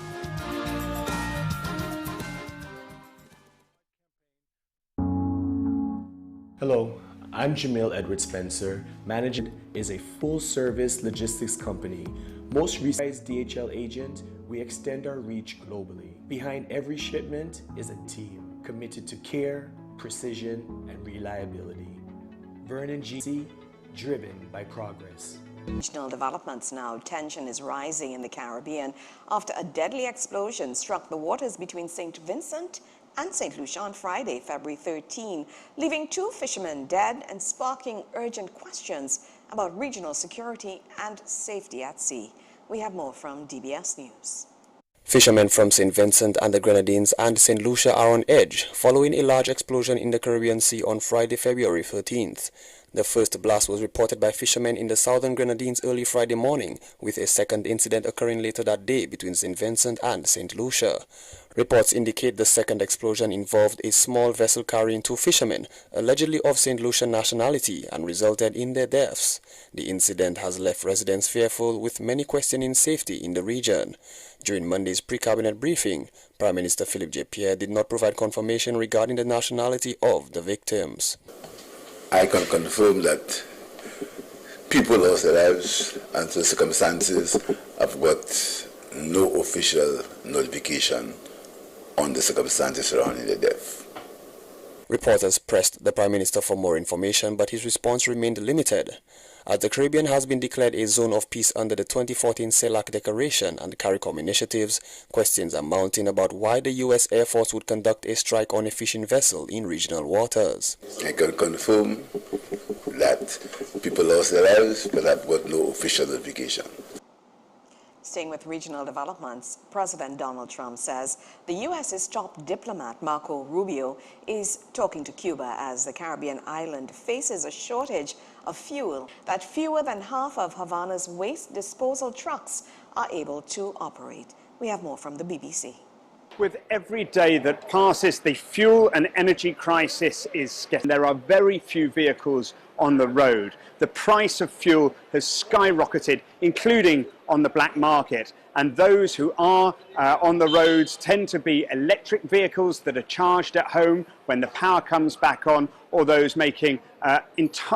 Hello, I'm Jamil Edward Spencer. Management is a full-service logistics company. Most recently as DHL agent, we extend our reach globally. Behind every shipment is a team committed to care, precision, and reliability. Vernon GC, driven by progress. Regional developments now. Tension is rising in the Caribbean after a deadly explosion struck the waters between St. Vincent and St. Lucia on Friday, February 13, leaving 2 fishermen dead and sparking urgent questions about regional security and safety at sea. We have more from DBS News. Fishermen from St. Vincent and the Grenadines and St. Lucia are on edge following a large explosion in the Caribbean Sea on Friday, February 13th. The first blast was reported by fishermen in the southern Grenadines early Friday morning, with a second incident occurring later that day between St. Vincent and St. Lucia. Reports indicate the second explosion involved a small vessel carrying 2 fishermen, allegedly of St. Lucian nationality, and resulted in their deaths. The incident has left residents fearful, with many questioning safety in the region. During Monday's pre-cabinet briefing, Prime Minister Philip J. Pierre did not provide confirmation regarding the nationality of the victims. I can confirm that People lost their lives and the circumstances have got no official notification on the circumstances surrounding the death. Reporters pressed the Prime Minister for more information, but his response remained limited. As the Caribbean has been declared a zone of peace under the 2014 CELAC Declaration and the CARICOM initiatives, questions are mounting about why the U.S. Air Force would conduct a strike on a fishing vessel in regional waters. I can confirm that people lost their lives, but have got no official notification. Staying with regional developments, President Donald Trump says the U.S.'s top diplomat, Marco Rubio, is talking to Cuba as the Caribbean island faces a shortage of fuel that fewer than half of Havana's waste disposal trucks are able to operate. We have more from the BBC. With every day that passes, the fuel and energy crisis is getting. There are very few vehicles on the road. The price of fuel has skyrocketed, including on the black market. And those who are on the roads tend to be electric vehicles that are charged at home when the power comes back on, or those making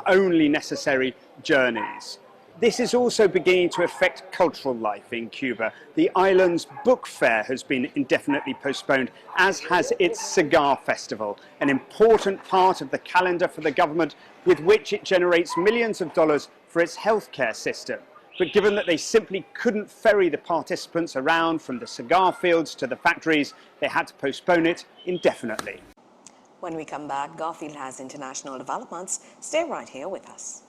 only necessary journeys. This is also beginning to affect cultural life in Cuba. The island's book fair has been indefinitely postponed, as has its cigar festival, an important part of the calendar for the government with which it generates millions of dollars for its healthcare system. But given that they simply couldn't ferry the participants around from the cigar fields to the factories, they had to postpone it indefinitely. When we come back, Garfield has international developments. Stay right here with us.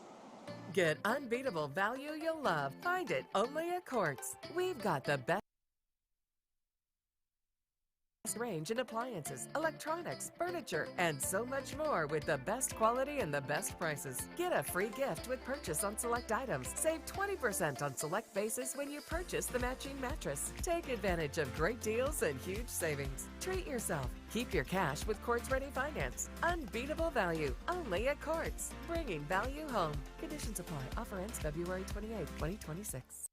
Get unbeatable value you'll love. Find it only at Courts. We've got the best range in appliances, electronics, furniture, and so much more with the best quality and the best prices. Get a free gift with purchase on select items. Save 20% on select bases when you purchase the matching mattress. Take advantage of great deals and huge savings. Treat yourself. Keep your cash with Courts Ready Finance. Unbeatable value only at Courts. Bringing value home. Conditions apply. Offer ends February 28, 2026.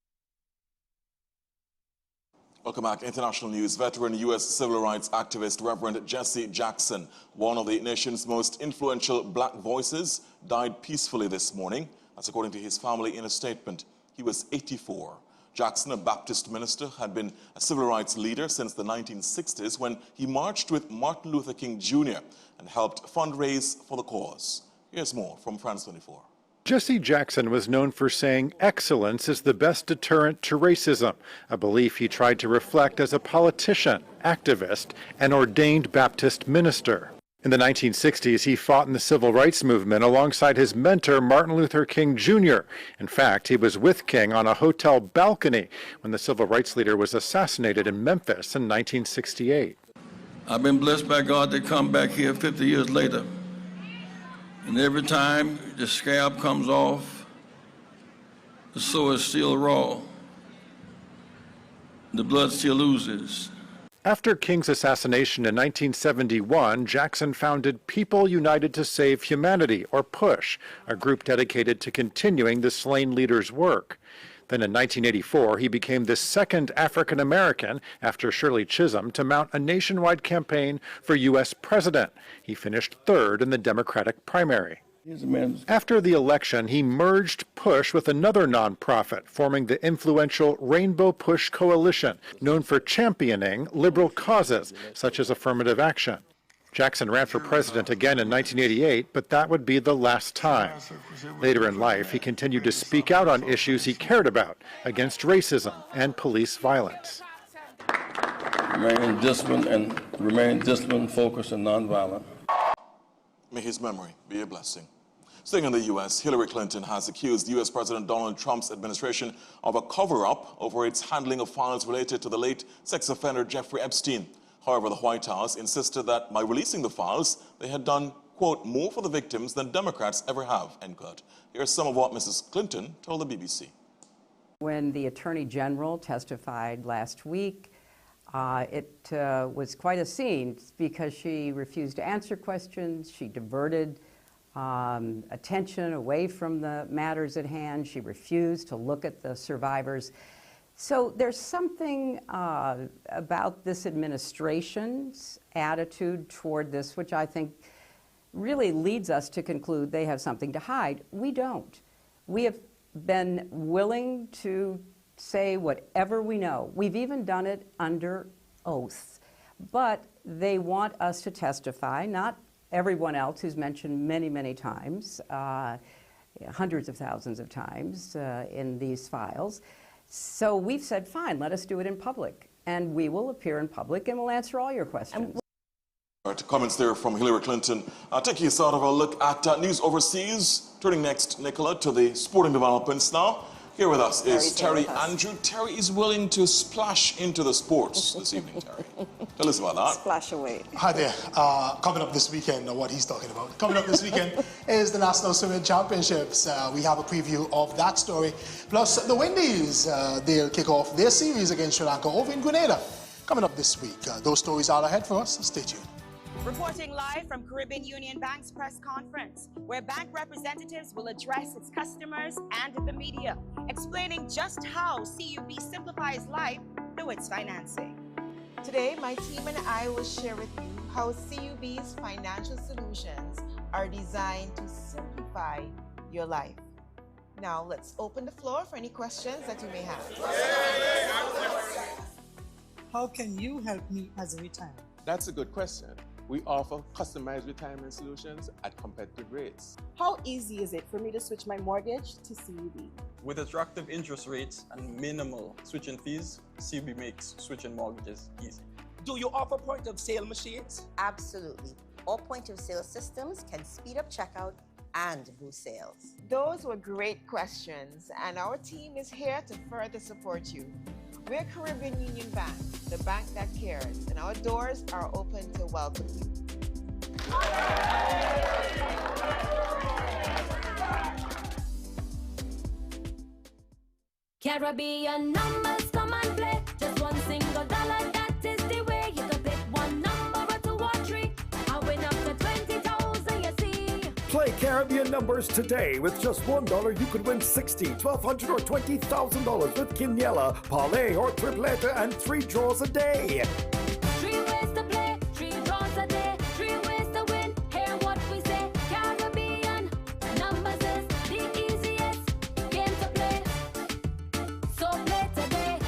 Welcome back. International news. Veteran U.S. civil rights activist Reverend Jesse Jackson, one of the nation's most influential black voices, died peacefully this morning. That's according to his family in a statement. He was 84. Jackson, a Baptist minister, had been a civil rights leader since the 1960s when he marched with Martin Luther King Jr. and helped fundraise for the cause. Here's more from France 24. Jesse Jackson was known for saying excellence is the best deterrent to racism, a belief he tried to reflect as a politician, activist, and ordained Baptist minister. In the 1960s, he fought in the civil rights movement alongside his mentor, Martin Luther King Jr. In fact, he was with King on a hotel balcony when the civil rights leader was assassinated in Memphis in 1968. I've been blessed by God to come back here 50 years later. And every time the scab comes off, the sore is still raw. The blood still oozes. After King's assassination in 1971, Jackson founded People United to Save Humanity, or PUSH, a group dedicated to continuing the slain leader's work. Then in 1984, he became the second African American, after Shirley Chisholm, to mount a nationwide campaign for U.S. president. He finished third in the Democratic primary. After the election, he merged PUSH with another nonprofit, forming the influential Rainbow PUSH Coalition, known for championing liberal causes, such as affirmative action. Jackson ran for president again in 1988, but that would be the last time. Later in life, he continued to speak out on issues he cared about, against racism and police violence. Remain disciplined, focused, and nonviolent. May his memory be a blessing. Staying in the U.S., Hillary Clinton has accused U.S. President Donald Trump's administration of a cover-up over its handling of files related to the late sex offender Jeffrey Epstein. However, the White House insisted that by releasing the files, they had done, quote, more for the victims than Democrats ever have, end quote. Here's some of what Mrs. Clinton told the BBC. When the Attorney General testified last week, it was quite a scene because she refused to answer questions. She diverted attention away from the matters at hand. She refused to look at the survivors. So there's something about this administration's attitude toward this, which I think really leads us to conclude they have something to hide. We don't. We have been willing to say whatever we know. We've even done it under oath. But they want us to testify, not everyone else who's mentioned many, many times, hundreds of thousands of times in these files. So we've said, fine, let us do it in public. And we will appear in public and we'll answer all your questions. Comments there from Hillary Clinton. Taking us out of a look at news overseas. Turning next, Nicola, to the sporting developments now. Here with us is Terry Andrew. Terry is willing to splash into the sports this evening, Terry. Tell us about that. Splash away. Hi there. Coming up this weekend, or what he's talking about. Coming up this weekend is the National Swimming Championships. We have a preview of that story. Plus, the Windies, they'll kick off their series against Sri Lanka over in Grenada. Coming up this week. Those stories are ahead for us. Stay tuned. Reporting live from Caribbean Union Bank's press conference, where bank representatives will address its customers and the media, explaining just how CUB simplifies life through its financing. Today, my team and I will share with you how CUB's financial solutions are designed to simplify your life. Now, let's open the floor for any questions that you may have. How can you help me as a retirement? That's a good question. We offer customized retirement solutions at competitive rates. How easy is it for me to switch my mortgage to CUB? With attractive interest rates and minimal switching fees, CUB makes switching mortgages easy. Do you offer point-of-sale machines? Absolutely. All point-of-sale systems can speed up checkout and boost sales. Those were great questions, and our team is here to further support you. We're Caribbean Union Bank, the bank that cares, and our doors are open to welcome you. Caribbean numbers, come and play. Just one single dollar, that is the way. You can pick one number or two or three. I win up to 20,000, you see. Play Caribbean numbers today. With just $1, you could win $60,000, $1,200, or $20,000 with Quiniela, Parlay, or Tripleta, and 3 draws a day. 3 ways to play, 3 draws a day, 3 ways to win. Hear what we say. Caribbean numbers is the easiest game to play. So play today.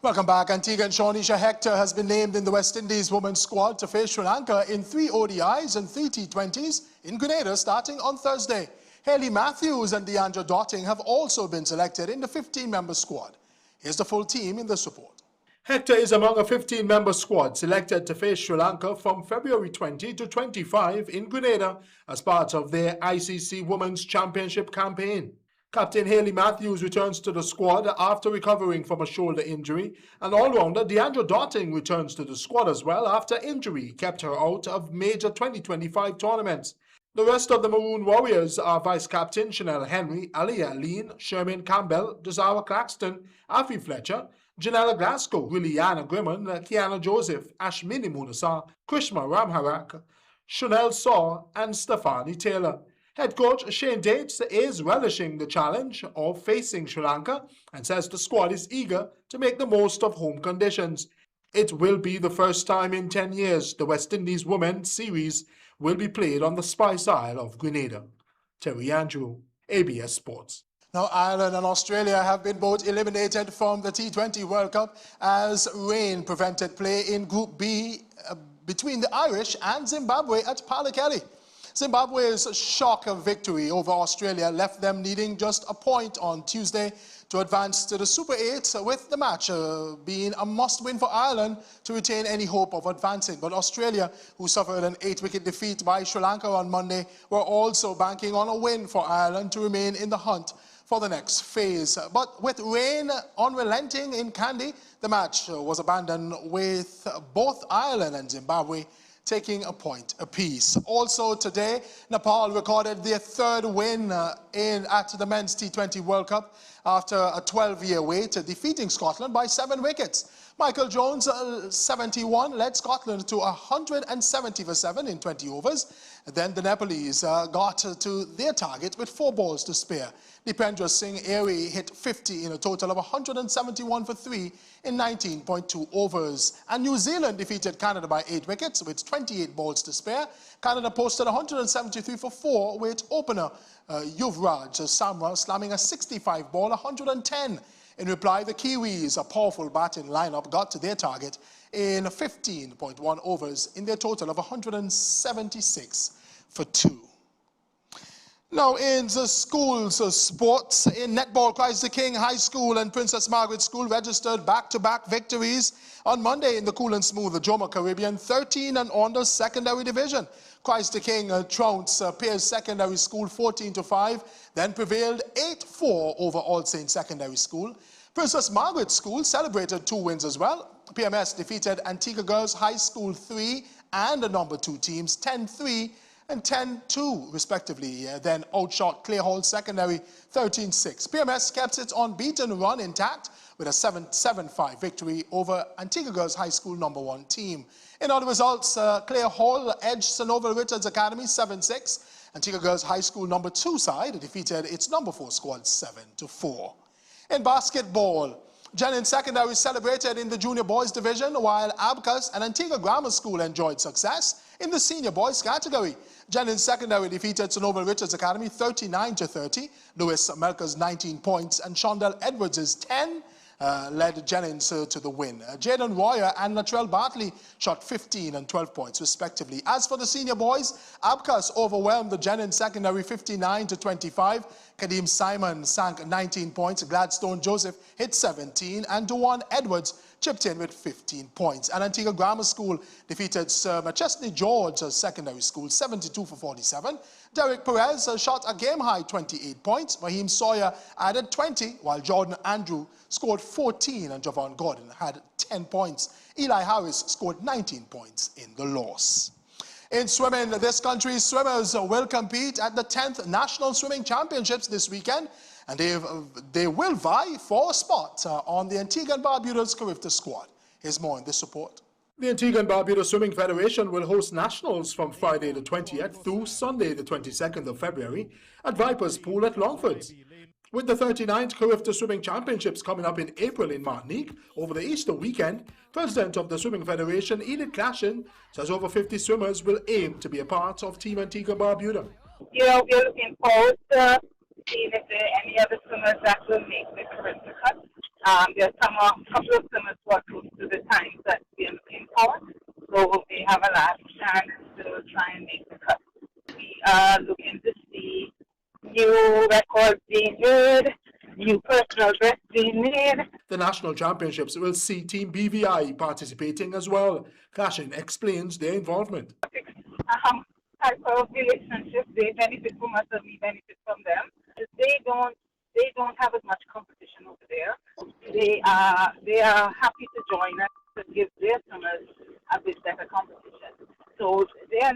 Welcome back. Antigua and Shawnisha Hector has been named in the West Indies women's squad to face Sri Lanka in 3 ODIs and 3 T20s in Grenada starting on Thursday. Haley Matthews and Deandra Dotting have also been selected in the 15-member squad. Here's the full team in this report. Hector is among a 15-member squad selected to face Sri Lanka from February 20 to 25 in Grenada as part of their ICC Women's Championship campaign. Captain Haley Matthews returns to the squad after recovering from a shoulder injury, and all-rounder Deandra Dotting returns to the squad as well after injury kept her out of major 2025 tournaments. The rest of the Maroon Warriors are Vice-Captain Chanel Henry, Aliyah Lean, Sherman Campbell, Desara Claxton, Afi Fletcher, Janella Glasgow, Liliana Grimman, Kiana Joseph, Ashmini Munasar, Krishma Ramharak, Chanel Saw, and Stefani Taylor. Head coach Shane Dates is relishing the challenge of facing Sri Lanka and says the squad is eager to make the most of home conditions. It will be the first time in 10 years the West Indies Women's Series will be played on the Spice Isle of Grenada. Terry Andrew, ABS Sports. Now, Ireland and Australia have been both eliminated from the T20 World Cup as rain prevented play in Group B between the Irish and Zimbabwe at Palakelly. Zimbabwe's shock victory over Australia left them needing just a point on Tuesday to advance to the Super 8, with the match being a must-win for Ireland to retain any hope of advancing. But Australia, who suffered an 8-wicket defeat by Sri Lanka on Monday, were also banking on a win for Ireland to remain in the hunt for the next phase. But with rain unrelenting in Kandy, the match was abandoned, with both Ireland and Zimbabwe taking a point apiece. Also today, Nepal recorded their 3rd win at the Men's T20 World Cup after a 12-year wait, defeating Scotland by 7 wickets. Michael Jones, 71, led Scotland to 170 for 7 in 20 overs. Then the Nepalese got to their target with 4 balls to spare. Dipendra Singh Airy hit 50 in a total of 171 for 3 in 19.2 overs. And New Zealand defeated Canada by 8 wickets with 28 balls to spare. Canada posted 173 for 4 with opener Yuvraj Samra slamming a 65-ball 110. In reply, the Kiwis, a powerful batting lineup, got to their target in 15.1 overs in their total of 176 for 2. Now in the schools sports, in netball, Christ the King High School and Princess Margaret School registered back-to-back victories on Monday in the cool and smooth Joma Caribbean 13 and under secondary division. Christ the King trounced Pierce Secondary School 14-5, then prevailed 8-4 over All Saints Secondary School. Princess Margaret School celebrated 2 wins as well. PMS defeated Antigua Girls High School 3 and the number 2 teams 10-3 and 10-2 respectively. Then outshot Clay Hall Secondary 13-6. PMS kept its unbeaten run intact with a 7-5 victory over Antigua Girls High School number 1 team. In other results, Clay Hall edged Sanoval Richards Academy 7-6. Antigua Girls High School number 2 side defeated its number 4 squad 7-4. In basketball, Jennings Secondary celebrated in the junior boys division, while Abacus and Antigua Grammar School enjoyed success in the senior boys category. Jennings Secondary defeated Sanoval Richards Academy 39-30. Lewis Melker's 19 points and Shondell Edwards' 10 led Jennings to the win. Jaden Royer and Latrell Bartley shot 15 and 12 points respectively. As for the senior boys, Abacus overwhelmed the Jennings Secondary 59-25. Kadeem Simon sank 19 points. Gladstone Joseph hit 17 and Dewan Edwards chipped in with 15 points. And Antigua Grammar School defeated Sir McChesney George Secondary School 72-47. Derek Perez shot a game-high 28 points. Raheem Sawyer added 20, while Jordan Andrew scored 14 and Javon Gordon had 10 points. Eli Harris scored 19 points in the loss. In swimming, this country's swimmers will compete at the 10th National Swimming Championships this weekend, and they will vie for a spot on the Antigua and Barbuda's Carifta squad. Here's more in this report. The Antigua and Barbuda Swimming Federation will host nationals from Friday the 20th through Sunday the 22nd of February at Vipers Pool at Longford. With the 39th Carifta Swimming Championships coming up in April in Martinique over the Easter weekend, President of the Swimming Federation, Edith Clashin, says over 50 swimmers will aim to be a part of Team Antigua Barbuda. We're looking forward to seeing if there are any other swimmers that will make the Carifta cut. There's a couple of swimmers who are close to the times that we're looking for, so they have a last chance to try and make the cut. We are looking to see new records being made, new personal best being made. The National Championships will see Team BVI participating as well. Clashin explains their involvement. Type of relationship, they benefit from us and we benefit from them. They don't have as much competition over there. They are happy to join us to give their swimmers a bit better competition. So their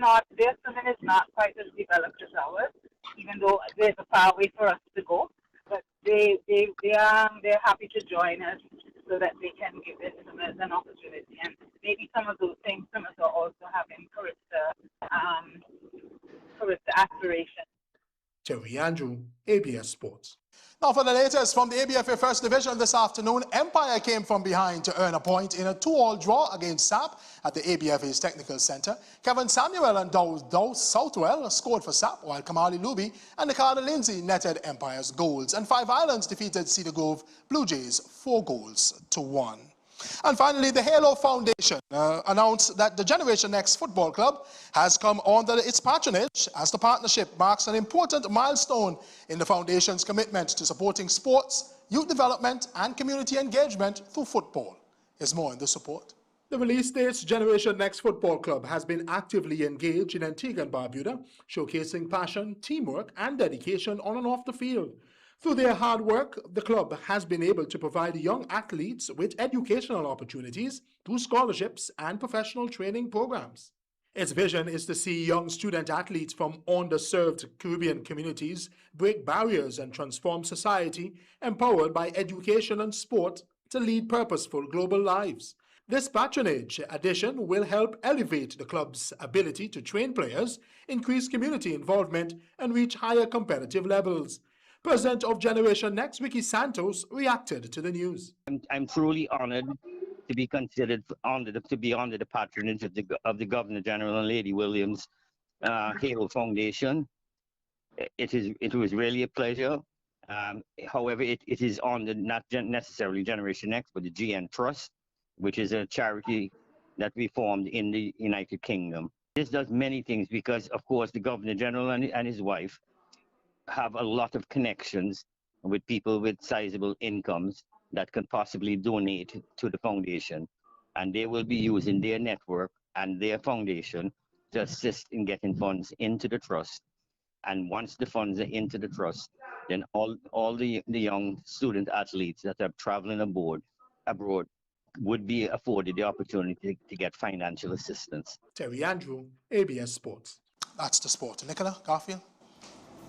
swimming is not quite as developed as ours, even though there's a far way for us to go. But they're happy to join us so that they can give their swimmers an opportunity. And maybe some of those same swimmers are also having Carifta aspirations. Terry Andrew, ABS Sports. Now for the latest from the ABFA First Division this afternoon, Empire came from behind to earn a point in a 2-all draw against SAP at the ABFA's Technical Center. Kevin Samuel and Dow Southwell scored for SAP, while Kamali Luby and Ricardo Lindsay netted Empire's goals. And Five Islands defeated Cedar Grove Blue Jays 4-1. And finally, the Halo Foundation announced that the Generation X Football Club has come under its patronage, as the partnership marks an important milestone in the foundation's commitment to supporting sports, youth development, and community engagement through football. Here's more in this report. The Release States Generation Next Football Club has been actively engaged in Antigua and Barbuda, showcasing passion, teamwork, and dedication on and off the field. Through their hard work, the club has been able to provide young athletes with educational opportunities through scholarships and professional training programs. Its vision is to see young student athletes from underserved Caribbean communities break barriers and transform society, empowered by education and sport to lead purposeful global lives. This patronage addition will help elevate the club's ability to train players, increase community involvement, and reach higher competitive levels. President of Generation Next, Ricky Santos, reacted to the news. I'm truly honored to be considered under the patronage of the Governor General and Lady Williams Halo Foundation. It was really a pleasure. However, it is under not necessarily Generation Next, but the GN Trust, which is a charity that we formed in the United Kingdom. This does many things because, of course, the Governor General and his wife have a lot of connections with people with sizable incomes that can possibly donate to the foundation. And they will be using their network and their foundation to assist in getting funds into the trust. And once the funds are into the trust, then all the young student athletes that are traveling abroad would be afforded the opportunity to get financial assistance. Terry Andrew, ABS Sports. That's the sport. Nicola, Garfield.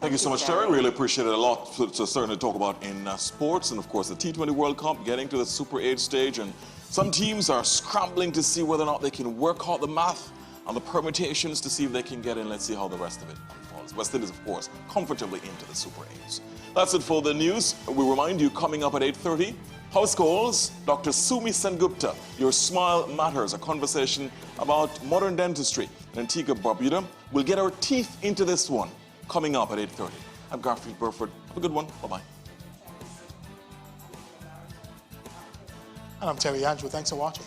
Thank you so much, Terry. Really appreciate it. A lot to certainly talk about in sports. And of course, the T20 World Cup getting to the Super 8 stage. And some teams are scrambling to see whether or not they can work out the math and the permutations to see if they can get in. Let's see how the rest of it unfolds. West Indies, of course, comfortably into the Super 8s. That's it for the news. We remind you, coming up at 8:30, House Calls, Dr. Sumi Sengupta, Your Smile Matters, a conversation about modern dentistry in Antigua, Barbuda. We'll get our teeth into this one, coming up at 8:30. I'm Garfield Burford. Have a good one. Bye-bye. And I'm Terry Andrew. Thanks for watching.